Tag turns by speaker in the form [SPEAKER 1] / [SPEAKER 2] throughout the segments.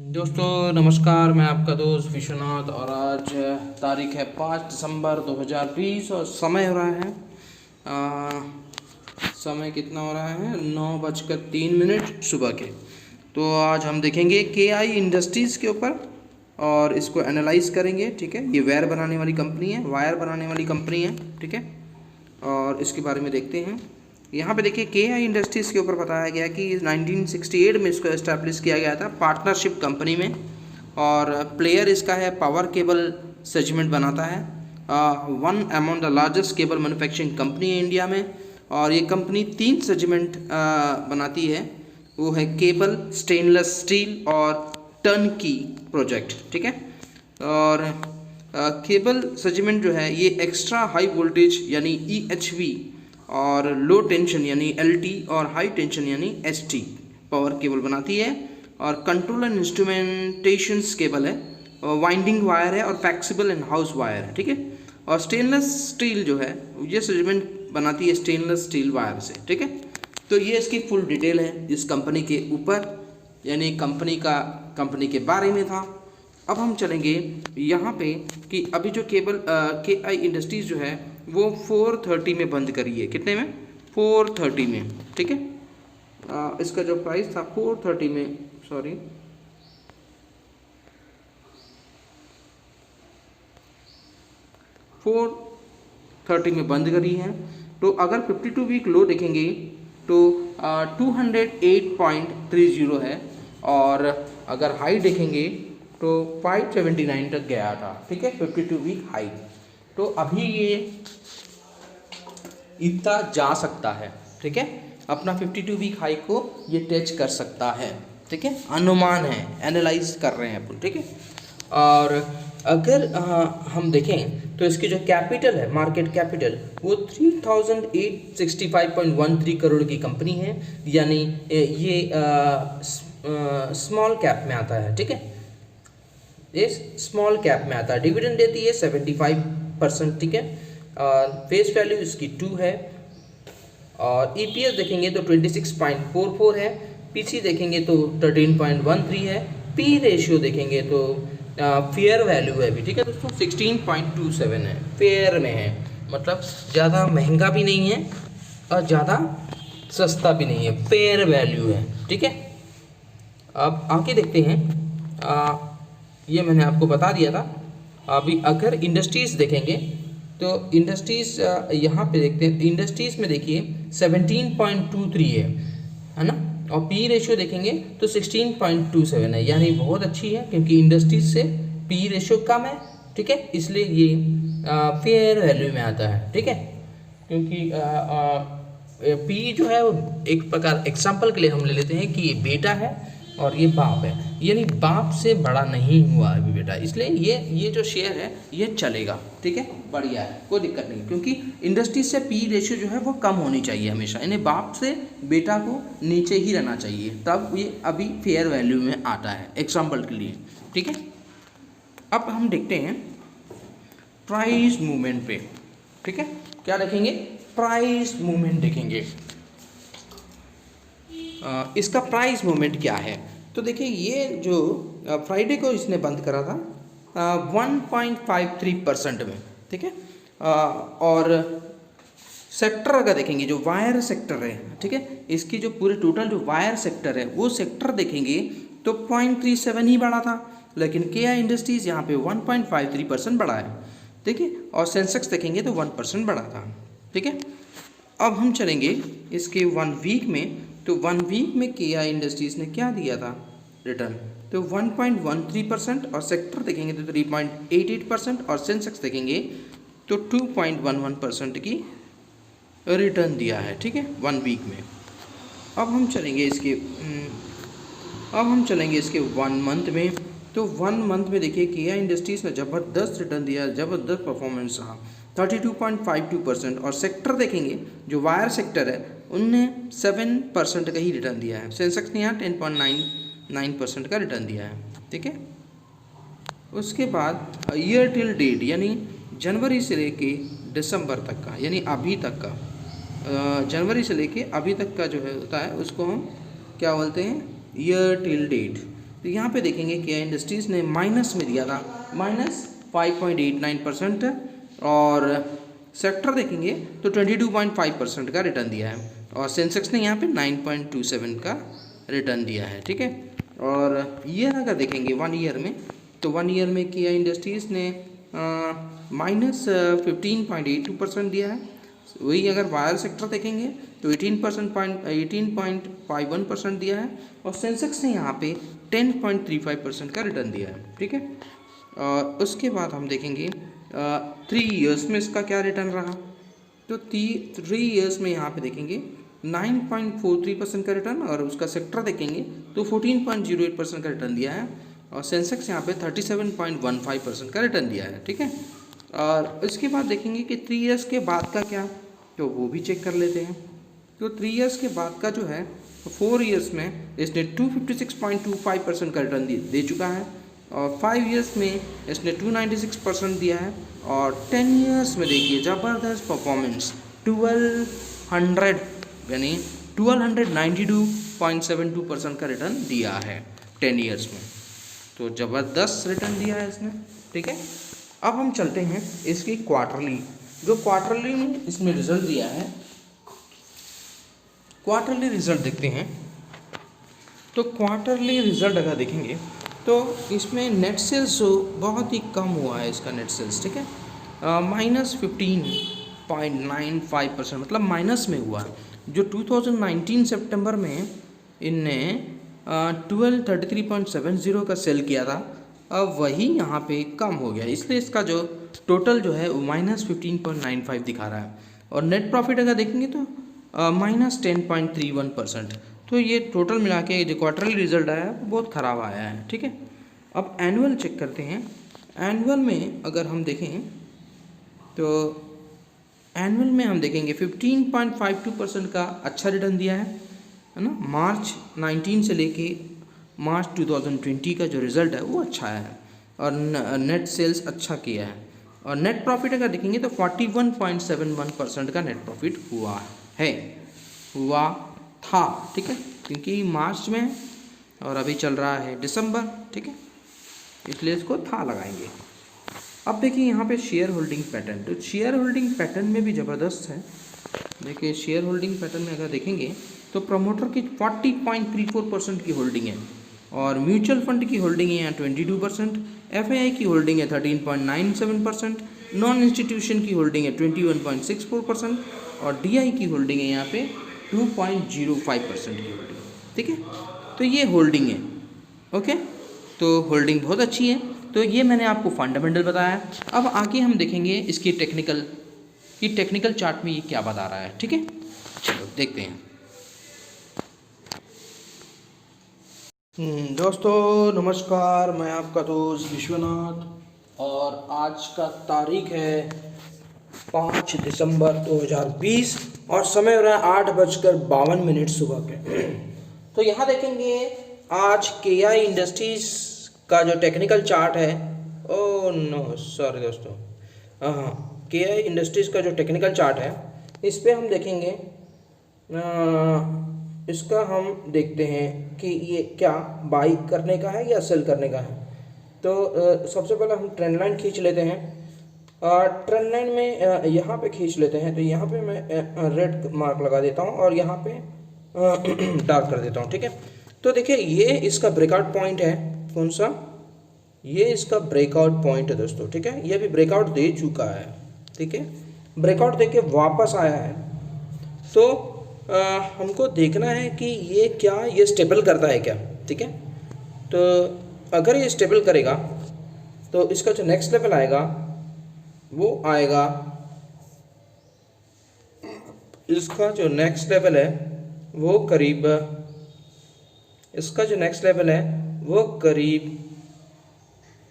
[SPEAKER 1] दोस्तों नमस्कार, मैं आपका दोस्त विश्वनाथ और आज तारीख है 5 दिसंबर 2020 और समय हो रहा है समय कितना हो रहा है 9:03 सुबह के। तो आज हम देखेंगे KI इंडस्ट्रीज़ के ऊपर और इसको एनालाइज करेंगे। ठीक है, ये वायर बनाने वाली कंपनी है, ठीक है, और इसके बारे में देखते हैं। यहाँ पे देखिए KI इंडस्ट्रीज़ के ऊपर बताया गया कि 1968 में इसको एस्टैब्लिश किया गया था पार्टनरशिप कंपनी में, और प्लेयर इसका है पावर केबल सेगमेंट बनाता है, one among the largest cable manufacturing company है इंडिया में। और ये कंपनी 3 सेगमेंट बनाती है, वो है केबल, स्टेनलेस स्टील और टर्नकी प्रोजेक्ट। ठीक है, और केबल सेगमेंट जो है ये एक्स्ट्रा हाई वोल्टेज यानी EHV और लो टेंशन यानी LT और हाई टेंशन यानी ST पावर केबल बनाती है। और कंट्रोल एंड इंस्ट्रूमेंटेशंस केबल है, वाइंडिंग वायर है और फ्लेक्सिबल एंड हाउस वायर है। ठीक है, और स्टेनलेस स्टील जो है ये सेगमेंट बनाती है स्टेनलेस स्टील वायर से। ठीक है, तो ये इसकी फुल डिटेल है इस कंपनी के ऊपर, यानी कंपनी के बारे में था। अब हम चलेंगे यहाँ पे कि अभी जो केबल KI इंडस्ट्रीज़ जो है वो 430 में बंद करी है। कितने में? 430 में। ठीक है, इसका जो प्राइस था 430 में, 430 में बंद करी है। तो अगर 52 वीक लो देखेंगे तो 208.30 है, और अगर हाई देखेंगे तो 579 तक गया था। ठीक है, 52 वीक हाई। तो अभी ये इतना जा सकता है। ठीक है, अपना 52 वीक हाई को ये टच कर सकता है। ठीक है, अनुमान है, एनालाइज कर रहे हैं अपन। ठीक है, और अगर हम देखें तो इसकी जो कैपिटल है, मार्केट कैपिटल, वो 3865.13 करोड़ की कंपनी है, यानी ये स्मॉल कैप में आता है। ठीक है, ये स्मॉल कैप में आता है। डिविडेंड देती है 75%। ठीक है, फेस वैल्यू इसकी 2 है, और EPS देखेंगे तो 26.44 है, PC देखेंगे तो 13.13 है, P रेशियो देखेंगे तो फेयर वैल्यू है भी। ठीक है दोस्तों, 16.27 है, फेयर में है, मतलब ज़्यादा महंगा भी नहीं है और ज़्यादा सस्ता भी नहीं है, फेयर वैल्यू है। ठीक है, अब आगे देखते हैं। ये मैंने आपको बता दिया था। अभी अगर इंडस्ट्रीज़ देखेंगे तो इंडस्ट्रीज़ यहाँ पे देखते हैं, इंडस्ट्रीज़ में देखिए 17.23 है ना, और P रेशियो देखेंगे तो 16.27 है, यानी बहुत अच्छी है, क्योंकि इंडस्ट्रीज से P रेशियो कम है। ठीक है, इसलिए ये फेयर वैल्यू में आता है। ठीक है, क्योंकि P जो है वो एक प्रकार एग्जाम्पल के लिए हम ले लेते हैं कि ये बेटा है और ये बाप है, यानी बाप से बड़ा नहीं हुआ अभी बेटा, इसलिए ये जो शेयर है ये चलेगा। ठीक है, बढ़िया है, कोई दिक्कत नहीं, क्योंकि इंडस्ट्री से P रेशियो जो है वो कम होनी चाहिए हमेशा, यानी बाप से बेटा को नीचे ही रहना चाहिए, तब ये अभी फेयर वैल्यू में आता है, एग्जाम्पल के लिए। ठीक है, अब हम देखते हैं प्राइस मूवमेंट पे। ठीक है, क्या देखेंगे? प्राइस मूवमेंट देखेंगे। इसका प्राइस मूवमेंट क्या है? तो देखिए, ये जो फ्राइडे को इसने बंद करा था 1.53% में। ठीक है, और सेक्टर अगर देखेंगे, जो वायर सेक्टर है, ठीक है, इसकी जो पूरे टोटल जो वायर सेक्टर है वो सेक्टर देखेंगे तो 0.37 ही बढ़ा था, लेकिन KI इंडस्ट्रीज़ यहाँ पे 1.53% बढ़ा है। ठीक है, और सेंसेक्स देखेंगे तो 1% बढ़ा था। ठीक है, अब हम चलेंगे इसके 1 वीक में। तो 1 वीक में KI इंडस्ट्रीज़ ने क्या दिया था रिटर्न? तो 1.13%, और सेक्टर देखेंगे तो 3.88%, और सेंसेक्स देखेंगे तो 2.11% की रिटर्न दिया है। ठीक है, 1 वीक में। अब हम चलेंगे इसके 1 मंथ में। तो 1 मंथ में देखिए KI इंडस्ट्रीज़ ने ज़बरदस्त रिटर्न दिया, ज़बरदस्त परफॉर्मेंस रहा, 32.52%, और सेक्टर देखेंगे जो वायर सेक्टर है उनने 7% का ही रिटर्न दिया है। सेंसेक्स ने यहाँ 10.99% का रिटर्न दिया है। ठीक है, उसके बाद ईयर टिल डेट, यानी जनवरी से लेके दिसंबर तक का, यानी अभी तक का जनवरी से लेके अभी तक का जो है होता है उसको हम क्या बोलते हैं, ईयर टिल डेट। तो यहाँ पे देखेंगे किया इंडस्ट्रीज़ ने माइनस में दिया था, -5.89%, और सेक्टर देखेंगे तो 22.5% का रिटर्न दिया है, और सेंसेक्स ने यहाँ पे 9.27 का रिटर्न दिया है, ठीक है। और ईयर अगर देखेंगे 1 ईयर में, तो 1 ईयर में किया इंडस्ट्रीज़ ने -15.82% दिया है। वही अगर वायर सेक्टर देखेंगे तो 18.51% दिया है, और सेंसेक्स ने यहाँ पे 10.35% का रिटर्न दिया है, ठीक है। और उसके बाद हम देखेंगे 3 इयर्स में इसका क्या रिटर्न रहा। तो 3 इयर्स में यहाँ पे देखेंगे 9.43% का रिटर्न, और उसका सेक्टर देखेंगे तो 14.08% का रिटर्न दिया है, और सेंसेक्स यहाँ पे 37.15% का रिटर्न दिया है, ठीक है। और उसके बाद देखेंगे कि 3 इयर्स के बाद का क्या, तो वो भी चेक कर लेते हैं। तो 3 इयर्स के बाद का जो है, 4 इयर्स में इसने 256.25% का रिटर्न दे चुका है, और 5 इयर्स में इसने 296% दिया है, और 10 इयर्स में देखिए ज़बरदस्त परफॉर्मेंस 1200 यानी 1292.72% का रिटर्न दिया है 10 इयर्स में। तो ज़बरदस्त रिटर्न दिया है इसने, ठीक है। अब हम चलते हैं इसकी क्वार्टरली, जो क्वार्टरली में इसमें रिजल्ट दिया है, क्वार्टरली रिजल्ट देखते हैं। तो क्वार्टरली रिजल्ट अगर देखेंगे तो इसमें नेट सेल्स बहुत ही कम हुआ है इसका नेट सेल्स, ठीक है, -15.95%, मतलब माइनस में हुआ। जो 2019 सितंबर में इनने 1233.70 का सेल किया था, अब वही यहाँ पे कम हो गया, इसलिए इसका जो टोटल जो है वो -15.95 दिखा रहा है। और नेट प्रॉफिट अगर देखेंगे तो -10.31%। तो ये टोटल मिला के जो क्वार्टरली रिजल्ट आया है बहुत ख़राब आया है, ठीक है। अब एनुअल चेक करते हैं। एनुअल में अगर हम देखें तो एनुअल में हम देखेंगे 15.52% का अच्छा रिटर्न दिया है ना। मार्च 19 से लेके मार्च 2020 का जो रिज़ल्ट है वो अच्छा है, और नेट सेल्स अच्छा किया है। और नेट प्रॉफिट अगर देखेंगे तो 41.71% का नेट प्रॉफिट हुआ था, ठीक है, क्योंकि मार्च में और अभी चल रहा है दिसंबर, ठीक है, इसलिए इसको था लगाएंगे। अब देखिए यहाँ पे शेयर होल्डिंग पैटर्न, तो शेयर होल्डिंग पैटर्न में भी ज़बरदस्त है। देखिए शेयर होल्डिंग पैटर्न में अगर देखेंगे तो प्रमोटर की 40.34% की होल्डिंग है, और म्यूचुअल फंड की होल्डिंग है यहाँ 22%, एफआईआई की होल्डिंग है 13.97%, नॉन इंस्टीट्यूशन की होल्डिंग है 21.64%, और डीआई की होल्डिंग है यहाँ पे 2.05% की होल्डिंग, ठीक है। तो ये होल्डिंग है, ओके, तो होल्डिंग बहुत अच्छी है। तो ये मैंने आपको फंडामेंटल बताया। अब आगे हम देखेंगे इसकी टेक्निकल चार्ट में ये क्या बता रहा है, ठीक है। चलो देखते हैं। दोस्तों नमस्कार, मैं आपका दोस्त विश्वनाथ, और आज का तारीख है 5 दिसंबर 2020, और समय हो रहा है 8:52 सुबह के। तो यहाँ देखेंगे आज केआई इंडस्ट्रीज़ का जो टेक्निकल चार्ट है, ओह नो सॉरी दोस्तों, हाँ, केआई इंडस्ट्रीज़ का जो टेक्निकल चार्ट है इस पर हम देखेंगे, इसका हम देखते हैं कि ये क्या बाई करने का है या सेल करने का है। तो सबसे पहले हम ट्रेंड लाइन खींच लेते हैं, ट्रेंड लाइन में यहाँ पे खींच लेते हैं। तो यहाँ पे मैं रेड मार्क लगा देता हूँ और यहाँ पे डार्क कर देता हूँ, ठीक है। तो देखिए ये इसका ब्रेकआउट पॉइंट है, कौन सा, ये इसका ब्रेकआउट पॉइंट है दोस्तों, ठीक है। ये भी ब्रेकआउट दे चुका है, ठीक है, ब्रेकआउट दे के वापस आया है। तो हमको देखना है कि ये स्टेबल करता है क्या, ठीक है। तो अगर ये स्टेबल करेगा तो इसका जो नेक्स्ट लेवल आएगा वो आएगा, इसका जो नेक्स्ट लेवल है वो करीब, इसका जो नेक्स्ट लेवल है वो करीब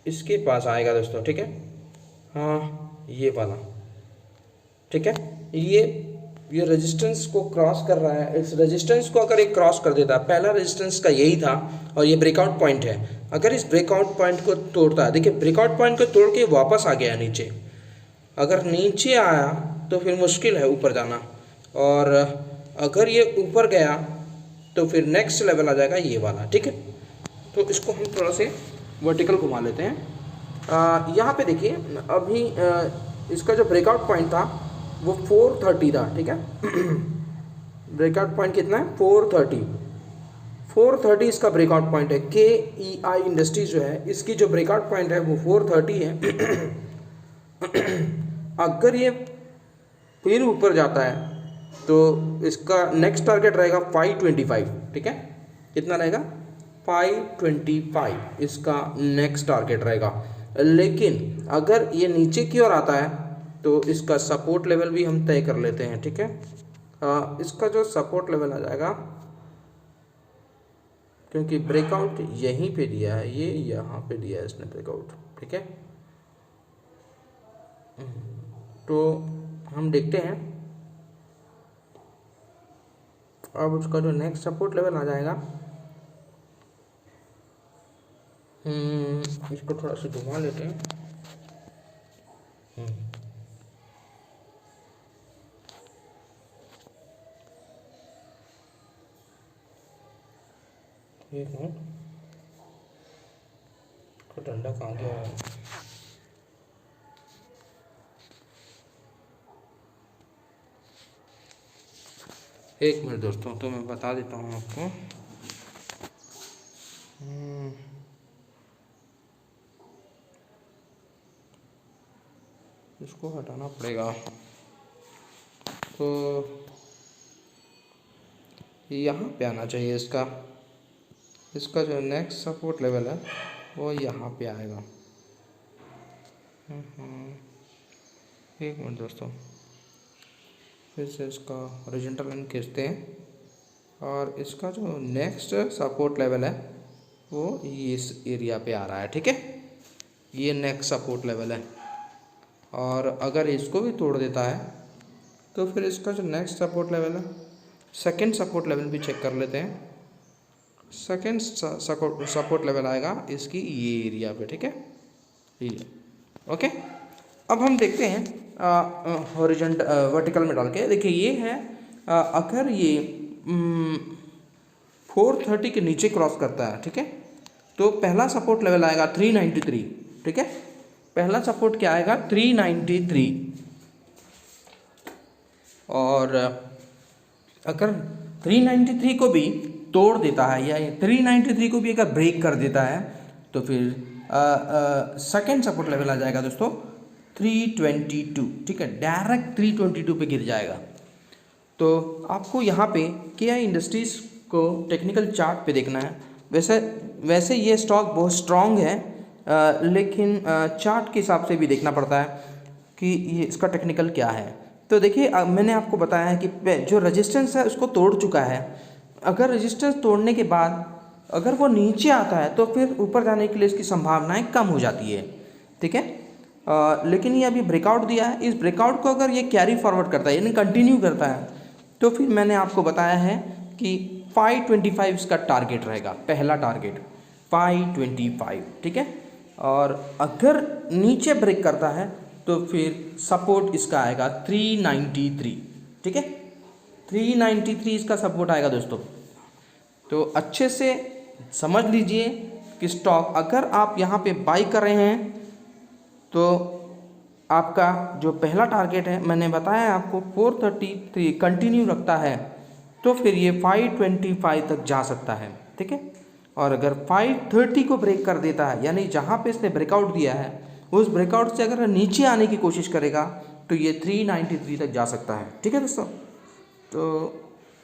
[SPEAKER 1] इसके पास आएगा दोस्तों, ठीक है, हाँ ये वाला, ठीक है। ये रेजिस्टेंस को क्रॉस कर रहा है। इस रेजिस्टेंस को अगर एक क्रॉस कर देता, पहला रेजिस्टेंस का यही था और ये ब्रेकआउट पॉइंट है, अगर इस ब्रेकआउट पॉइंट को तोड़ता है, देखिए ब्रेकआउट पॉइंट को तोड़ के वापस आ गया नीचे, अगर नीचे आया तो फिर मुश्किल है ऊपर जाना। और अगर ये ऊपर गया तो फिर नेक्स्ट लेवल आ जाएगा ये वाला, ठीक है। तो इसको हम थोड़ा से वर्टिकल घुमा लेते हैं। यहाँ पे देखिए अभी इसका जो ब्रेकआउट पॉइंट था वो 430 था, ठीक है। ब्रेकआउट पॉइंट कितना है? 430 इसका ब्रेकआउट पॉइंट है। KEI इंडस्ट्रीज जो है इसकी जो ब्रेकआउट पॉइंट है वो 430 है। अगर ये फिर ऊपर जाता है तो इसका नेक्स्ट टारगेट रहेगा 525, ठीक है। कितना रहेगा? 525 इसका नेक्स्ट टारगेट रहेगा। लेकिन अगर ये नीचे की ओर आता है तो इसका सपोर्ट लेवल भी हम तय कर लेते हैं, ठीक है। इसका जो सपोर्ट लेवल आ जाएगा, क्योंकि ब्रेकआउट यहीं पे दिया है, ये यहाँ पे दिया है इसने ब्रेकआउट, ठीक है। तो हम देखते हैं अब उसका जो नेक्स्ट सपोर्ट लेवल आ जाएगा, इसको थोड़ा सा घुमा लेते हैं। एक मिनट, तो डंडा कहाँ गया है? एक मिनट दोस्तों, तो मैं बता देता हूँ आपको। इसको हटाना पड़ेगा। तो यहाँ पे आना चाहिए इसका जो नेक्स्ट सपोर्ट लेवल है वो यहाँ पे आएगा। एक मिनट दोस्तों, फिर से इसका हॉरिजॉन्टल लाइन खींचते हैं और इसका जो नेक्स्ट सपोर्ट लेवल है वो ये इस एरिया पे आ रहा है, ठीक है। ये नेक्स्ट सपोर्ट लेवल है और अगर इसको भी तोड़ देता है तो फिर इसका जो नेक्स्ट सपोर्ट लेवल है, सेकंड सपोर्ट लेवल भी चेक कर लेते हैं। सेकंड सपोर्ट लेवल आएगा इसकी ये एरिया पे, ठीक है, ये, ओके। अब हम देखते हैं हॉरिजॉन्टल वर्टिकल में डाल के। देखिए ये है, अगर ये 430 के नीचे क्रॉस करता है, ठीक है, तो पहला सपोर्ट लेवल आएगा 393, ठीक है। पहला सपोर्ट क्या आएगा? 393। और अगर 393 को भी तोड़ देता है या 393 को भी अगर ब्रेक कर देता है तो फिर सेकेंड सपोर्ट लेवल आ जाएगा दोस्तों 322, ठीक है। डायरेक्ट 322 पे गिर जाएगा। तो आपको यहाँ पे KEI इंडस्ट्रीज को टेक्निकल चार्ट पे देखना है। वैसे ये स्टॉक बहुत स्ट्रॉन्ग है, लेकिन चार्ट के हिसाब से भी देखना पड़ता है कि ये इसका टेक्निकल क्या है। तो देखिए मैंने आपको बताया है कि जो रेजिस्टेंस है उसको तोड़ चुका है। अगर रेजिस्टेंस तोड़ने के बाद अगर वो नीचे आता है तो फिर ऊपर जाने के लिए इसकी संभावनाएं कम हो जाती है, ठीक है। लेकिन ये अभी ब्रेकआउट दिया है, इस ब्रेकआउट को अगर ये कैरी फॉरवर्ड करता है यानी कंटिन्यू करता है तो फिर मैंने आपको बताया है कि 525 इसका टारगेट रहेगा, पहला टारगेट 525, ठीक है। और अगर नीचे ब्रेक करता है तो फिर सपोर्ट इसका आएगा 393, ठीक है। 393 इसका सपोर्ट आएगा दोस्तों। तो अच्छे से समझ लीजिए कि स्टॉक अगर आप यहाँ पे बाई कर रहे हैं तो आपका जो पहला टारगेट है मैंने बताया आपको 433 कंटिन्यू रखता है तो फिर ये 525 तक जा सकता है, ठीक है। और अगर 530 को ब्रेक कर देता है यानी जहाँ पे इसने ब्रेकआउट दिया है उस ब्रेकआउट से अगर नीचे आने की कोशिश करेगा तो ये 393 तक जा सकता है, ठीक है दोस्तों। तो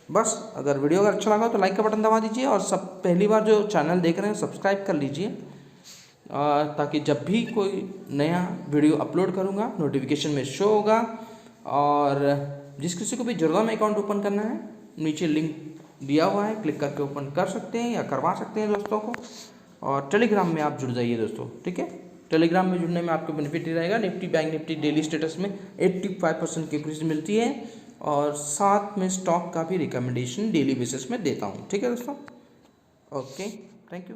[SPEAKER 1] बस अगर वीडियो अगर अच्छा लगा तो लाइक का बटन दबा दीजिए और सब पहली बार जो चैनल देख रहे हैं सब्सक्राइब कर लीजिए, ताकि जब भी कोई नया वीडियो अपलोड करूँगा नोटिफिकेशन में शो होगा। और जिस किसी को भी ज़रूरत में अकाउंट ओपन करना है नीचे लिंक दिया हुआ है, क्लिक करके ओपन कर सकते हैं या करवा सकते हैं दोस्तों को। और टेलीग्राम में आप जुड़ जाइए दोस्तों, ठीक है। टेलीग्राम में जुड़ने में आपको बेनिफिट ही रहेगा। Nifty bank Nifty daily status में 85% की इंक्रीज मिलती है और साथ में स्टॉक का भी रिकमेंडेशन डेली बेसिस में देता हूँ, ठीक है दोस्तों। Okay, thank you.